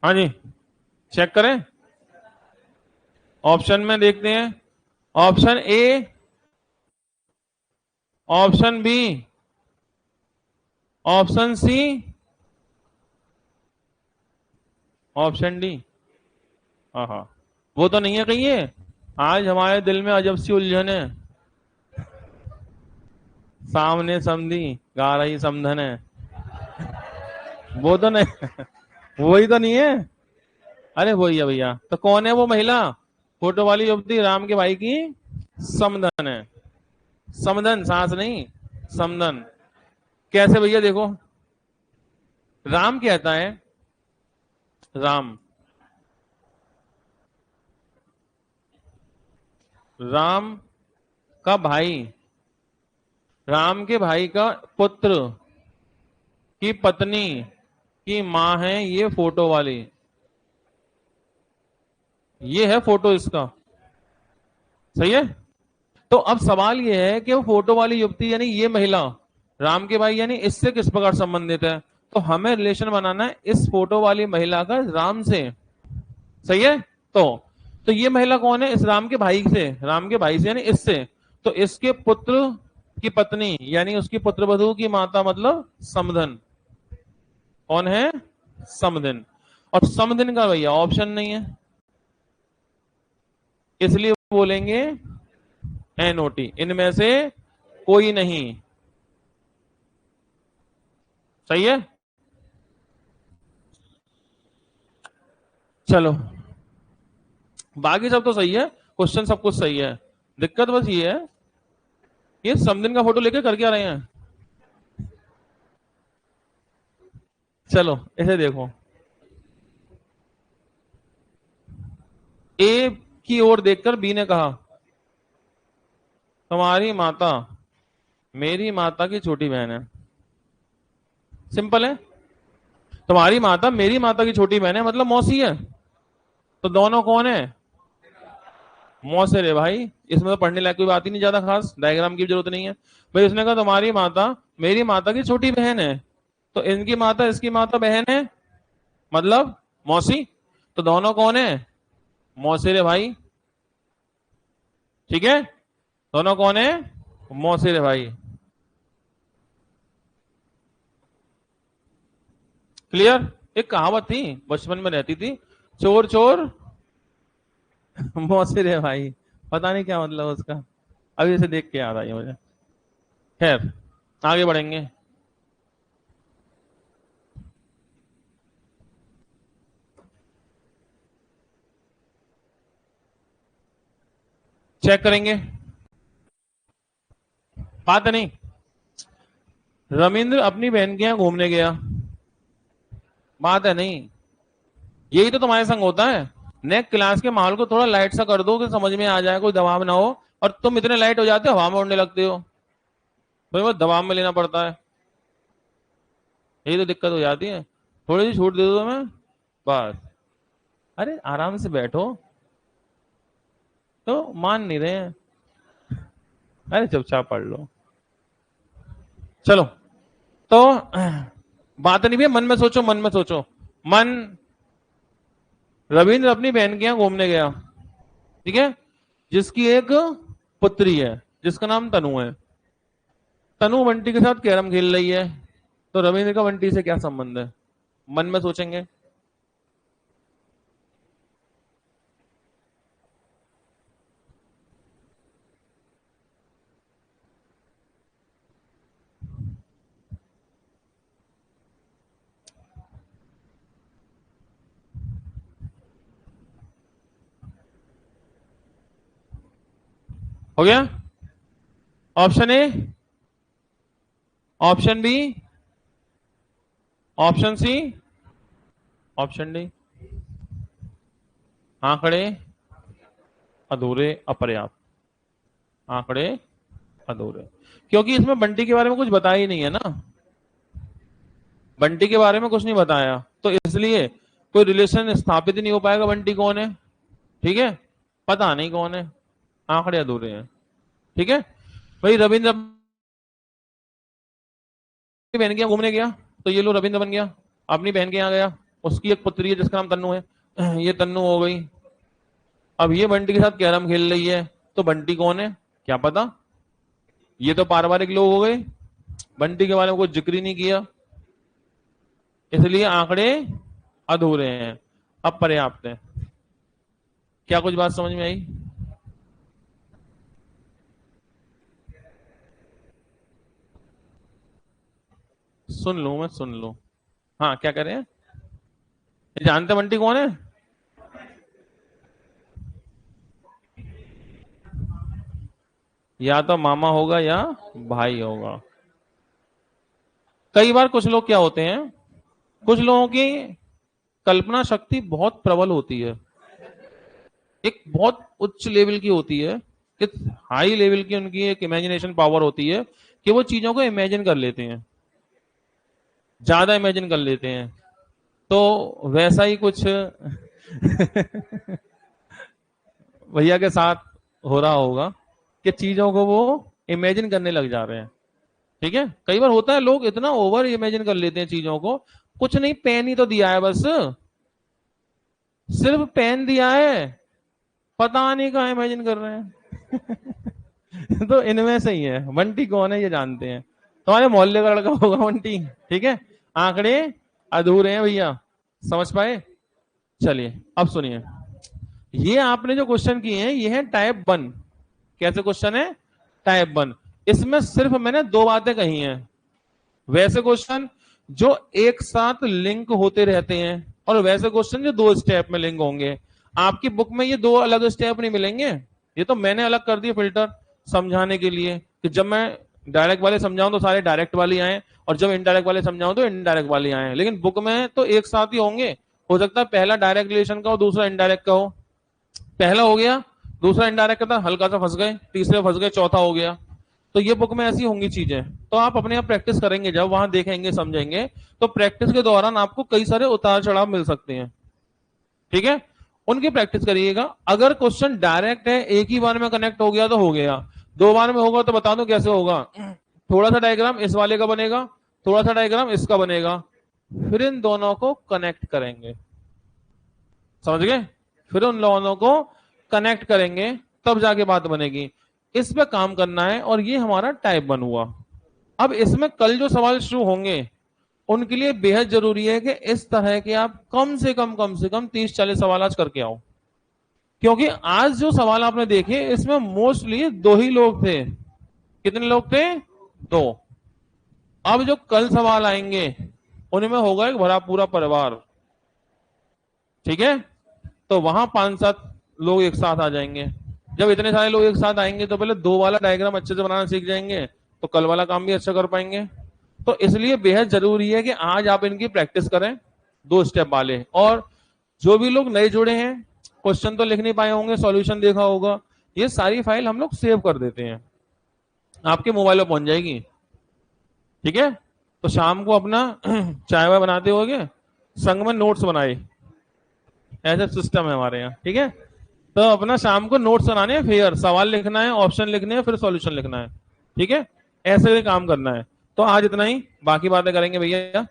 हाँ जी, चेक करें। ऑप्शन में देखते हैं। Option A, option B, option C, option D. हाँ हाँ, वो तो नहीं है कहीं ये। आज हमारे दिल में अजब सी उलझन है। सामने समधी, गा रही समधन है। वो तो नहीं। वही तो नहीं है। अरे वही है भैया। तो कौन है वो महिला? फोटो वाली युवती राम के भाई की समधन है। समधन, सास नहीं, समधन। कैसे भैया? देखो, राम कहता है, राम, राम का भाई, राम के भाई का पुत्र की पत्नी की मां है ये फोटो वाली। ये है फोटो इसका। सही है। तो अब सवाल ये है कि वो फोटो वाली युवती यानी ये महिला राम के भाई यानी इससे किस प्रकार संबंधित है? तो हमें रिलेशन बनाना है इस फोटो वाली महिला का राम से। सही है। तो ये महिला कौन है? इस राम के भाई से, राम के भाई से यानी इससे। तो इसके पुत्र की पत्नी यानी उसकी पुत्रवधू की माता मतलब समधन। कौन है? समधन। और समधन का भैया ऑप्शन नहीं है, इसलिए बोलेंगे एनओटी, इनमें से कोई नहीं। सही है। चलो, बाकी सब तो सही है, क्वेश्चन सब कुछ सही है। दिक्कत बस ये है, ये समदिन का फोटो लेके कर क्या रहे हैं? चलो इसे देखो। ए की ओर देखकर बी ने कहा, तुम्हारी माता मेरी माता की छोटी बहन है। सिंपल है। तुम्हारी माता मेरी माता की छोटी बहन है मतलब मौसी है। तो दोनों कौन है? मौसेर है भाई। इसमें तो पढ़ने लायक कोई बात ही नहीं, ज्यादा खास डायग्राम की जरूरत नहीं है। भाई उसने कहा तुम्हारी माता मेरी माता की छोटी बहन है, तो इनकी माता इसकी माता बहन है मतलब मौसी। तो दोनों कौन है? मौसेर है भाई। ठीक है, दोनों कौन है? मौसेर है भाई। क्लियर। एक कहावत थी, बचपन में रहती थी, चोर चोर मौसेर है भाई। पता नहीं क्या मतलब उसका, अभी इसे देख के याद आई मुझे। खैर, आगे बढ़ेंगे। चेक करेंगे। बात नहीं। रविंद्र अपनी बहन के यहाँ घूमने गया। बात है नहीं। यही तो तुम्हारे संग होता है। नेक्स्ट क्लास के माहौल को थोड़ा लाइट सा कर दो कि समझ में आ जाए, कोई दबाव ना हो। और तुम इतने लाइट हो जाते हो, हवा में उड़ने लगते हो। भाई वो दबाव में लेना पड़ता है। यही तो दिक्कत हो जाती है। थोड़ी सी छूट दे दो तुम्हें, बस। अरे आराम से बैठो, तो मान नहीं रहे हैं। अरे चुपचाप पढ़ लो। चलो, तो बात नहीं भी, मन में सोचो, मन में सोचो। मन, रविंद्र अपनी बहन के यहाँ घूमने गया, ठीक है, जिसकी एक पुत्री है जिसका नाम तनु है। तनु बंटी के साथ कैरम खेल रही है। तो रविंद्र का बंटी से क्या संबंध है? मन में सोचेंगे। हो गया? Option A, option B, option C, option D. आंकड़े अधूरे, अपर्याप्त। आंकड़े अधूरे, क्योंकि इसमें बंटी के बारे में कुछ बताया ही नहीं है ना, बंटी के बारे में कुछ नहीं बताया, तो इसलिए कोई रिलेशन स्थापित ही नहीं हो पाएगा बंटी कौन है। ठीक है, पता नहीं कौन है, आंकड़े अधूरे हैं। ठीक है भाई, रविंद्र बहन के यहाँ घूमने गया, तो ये लो रविंद्र बन गया, अपनी बहन के यहाँ गया, उसकी एक पुत्री है जिसका नाम तन्नू है, ये तन्नू हो गई। अब ये बंटी के साथ कैरम खेल रही है, तो बंटी कौन है क्या पता, ये तो पारिवारिक लोग हो गए, बंटी के बारे में कोई जिक्र ही नहीं किया, इसलिए आंकड़े अधूरे हैं, अपर्याप्त है। क्या कुछ बात समझ में आई? सुन लूं मैं, सुन लूं। हाँ, क्या कह रहे हैं? जानते बंटी कौन है? या तो मामा होगा या भाई होगा। कई बार कुछ लोग क्या होते हैं, कुछ लोगों की कल्पना शक्ति बहुत प्रबल होती है, एक बहुत उच्च लेवल की होती है, एक हाई लेवल की उनकी एक इमेजिनेशन पावर होती है कि वो चीजों को इमेजिन कर लेते हैं, ज्यादा इमेजिन कर लेते हैं। तो वैसा ही कुछ भैया के साथ हो रहा होगा कि चीजों को वो इमेजिन करने लग जा रहे हैं। ठीक है, कई बार होता है लोग इतना ओवर इमेजिन कर लेते हैं चीजों को, कुछ नहीं, पेन ही तो दिया है बस, सिर्फ पेन दिया है, पता नहीं कहाँ इमेजिन कर रहे हैं। तो इनमें से ही है, बंटी कौन है ये जानते हैं, तुम्हारे मोहल्ले का लड़का होगा बंटी। ठीक है, आंकड़े अधूरे हैं भैया, समझ पाए? चलिए अब सुनिए, ये आपने जो क्वेश्चन किए हैं ये है टाइप 1। कैसे क्वेश्चन है? टाइप 1। इसमें सिर्फ मैंने दो बातें कही हैं, वैसे क्वेश्चन जो एक साथ लिंक होते रहते हैं और वैसे क्वेश्चन जो दो स्टेप में लिंक होंगे। आपकी बुक में ये दो अलग स्टेप नहीं मिलेंगे, ये तो मैंने अलग कर दिए फिल्टर समझाने के लिए कि जब मैं डायरेक्ट वाले समझाऊं तो सारे डायरेक्ट वाले आए, और जब इनडायरेक्ट वाले समझाऊं तो इनडायरेक्ट वाले आए। लेकिन बुक में तो एक साथ ही होंगे, हो सकता है पहला डायरेक्ट रिलेशन का हो, दूसरा इनडायरेक्ट का हो, पहला हो गया, दूसरा इनडायरेक्ट का था, हल्का सा फंस गए, तीसरे फंस गए, चौथा हो गया। तो ये बुक में ऐसी होंगी चीजें, तो आप अपने आप प्रैक्टिस करेंगे, जब वहां देखेंगे समझेंगे, तो प्रैक्टिस के दौरान आपको कई सारे उतार चढ़ाव मिल सकते हैं। ठीक है, उनकी प्रैक्टिस करिएगा। अगर क्वेश्चन डायरेक्ट है, एक ही बार में कनेक्ट हो गया तो हो गया, दो बार में होगा तो बता दो कैसे होगा। थोड़ा सा डायग्राम इस वाले का बनेगा, थोड़ा सा डायग्राम इसका बनेगा, फिर इन दोनों को कनेक्ट करेंगे, समझ गए? फिर उन दोनों को कनेक्ट करेंगे, तब जाके बात बनेगी। इस पे काम करना है, और ये हमारा टाइप 1 हुआ। अब इसमें कल जो सवाल शुरू होंगे उनके लिए बेहद जरूरी है कि इस तरह के आप कम से कम 30-40 सवाल आज करके आओ, क्योंकि आज जो सवाल आपने देखे इसमें मोस्टली दो ही लोग थे। कितने लोग थे? दो। अब जो कल सवाल आएंगे उनमें होगा एक भरा पूरा परिवार। ठीक है, तो वहां 5-7 लोग एक साथ आ जाएंगे। जब इतने सारे लोग एक साथ आएंगे तो पहले दो वाला डायग्राम अच्छे से बनाना सीख जाएंगे, तो कल वाला काम भी अच्छा कर पाएंगे। तो इसलिए बेहद जरूरी है कि आज आप इनकी प्रैक्टिस करें, दो स्टेप वाले। और जो भी लोग नए जुड़े हैं, क्वेश्चन तो लिख नहीं पाए होंगे, सॉल्यूशन देखा होगा, ये सारी फाइल हम लोग सेव कर देते हैं, आपके मोबाइल में पहुंच जाएगी। ठीक है, तो शाम को अपना चाय वाय बनाते होगे, संग में नोट्स बनाए, ऐसा सिस्टम है हमारे यहाँ। ठीक है, तो अपना शाम को नोट्स बनाने हैं, फिर सवाल लिखना है, ऑप्शन लिखने हैं, फिर सॉल्यूशन लिखना है। ठीक है, ऐसे काम करना है। तो आज इतना ही, बाकी बातें करेंगे भैया।